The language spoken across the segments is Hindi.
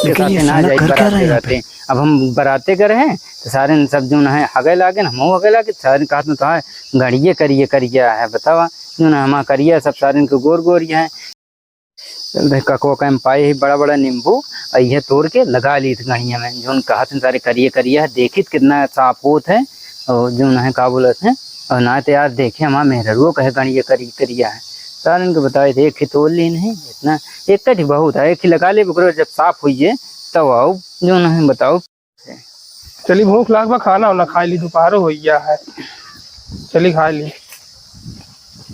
के साथ ना जाए बराते रहते। अब हम बराते कर हैं तो सारे सब जो है हगे लागे हम हगे लागे सारे कहा तो है गड़िए करिए करिया है बतावा जो ना हम करिए सब सारे को गोर गोरिया है। कको कम पाए ही बड़ा बड़ा नींबू और यह तोड़ के लगा ली थी गड़िया में जो कहा सारे करिए करिए है देखी कितना साफ होत है और जो है का बोलत है और ना तो यार देखे हमारा मेहरुओ कहे गणिए करिया है सारे इनको बताए थे एक ही तोड़ ली नहीं इतना एक ही बहुत है एक ही लगा ले जब साफ हुई है तब आओ जो ना बताओ। चली भूख लाग बा खाना होना खा ली दोपहर हो गया है चली खा ली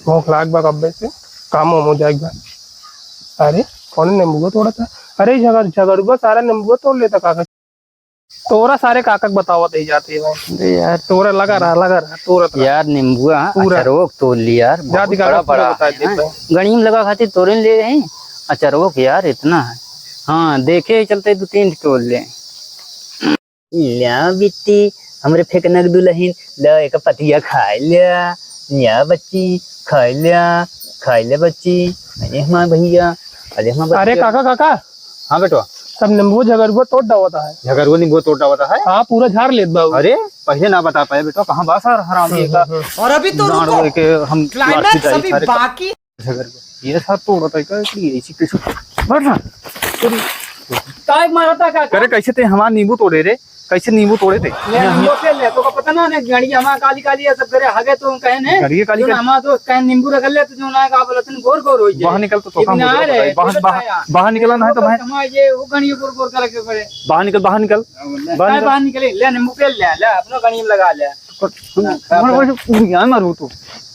भूख लाग बा कब्बे से काम हो जाएगा। अरे कौन नींबू तोड़ा था अरे झगड़ुआ सारा नींबू तोड़ लेता काका तोरा सारे काका बतावत ही जाते है भाई यार तोरा लगा रहा तोरा यार नींबू अचरोक तोड़ ली यार बड़ा बड़ा गणी में लगा खातिर तोड़े ले रहे हैं अचरोक यार इतना है। हाँ देखे चलते 2-3 तोड़ ले बिट्टी हमरे फेंकना दुल्हन ल एक पतिया खाए लिया बच्ची खाए ले बच्ची अरे हमारे भैया अरे काका हाँ बेटो सब नींबू झगड़ुआ तोड़ डावता है झगड़ुआ नींबू तोड़ डावता है। हाँ पूरा झाड़ लेत बाबू। अरे पहले ना बता पाए बेटो कहाँ बासा हरामी का और अभी तो रुको के हम क्लाइमैक्स अभी बाकी ये सब तोड़ता है का ऐसी कैसे बढ़ ना काय मारता का करे कैसे ते हमारा नींबू तोड़े रे कैसे नींबू तोड़े थे नींबू पे ले तो पता ना ने गड़ी हमारा काली काली है सब करे हगे तो कहे ने गड़ी काली हमारा तो कहे नींबू रख ले तो जो ना का बोलतन गोर गोर हो जाए बाहर निकल तो बाहर निकलना है तो भाई हम ये वो गणी गोर गोर कर के पड़े बाहर निकल बाहर निकले ले नींबू पे ले अपना गणी में लगा ले मारू तू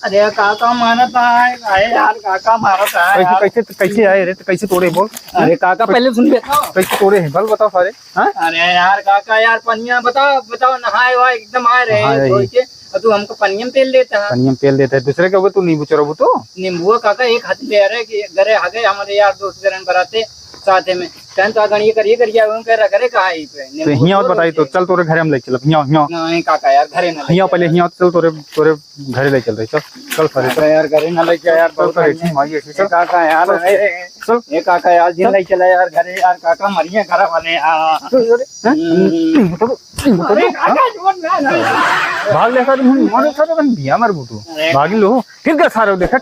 अरे काका मारता है यार काका मारता है कैसे आए रे कैसे तोड़े बोल। अरे काका पहले सुन लेता कैसे तोड़े हैं बल बताओ सारे। अरे यार काका यार पनिया बताओ नहाए हुआ एकदम आ रहे हैं तू हमको पनिया में तेल देता है पनिया में तेल देता है दूसरे के तू नींबू चढ़ाबू तो नींबू काका एक हाथ ले रहे कि घरे हगे हमारे यार दोस्त गरन बराते साथ में कहन तो गणिए करिए कह रहा करे कहा तो हिया बताई तो चल तोरे घरे हम ले चल हिया नहीं काका यार घरे ना हिया पहले हिया चल तोरे घरे ले चल रही चल सारे यार घरे ना ले जा यार चल काका यार चल ये काका यार जिन ले चला यार घरे यार काका मरिए घर वाले भाग ले सारे बिया मार तू भाग लो फिर क्या सारे देखा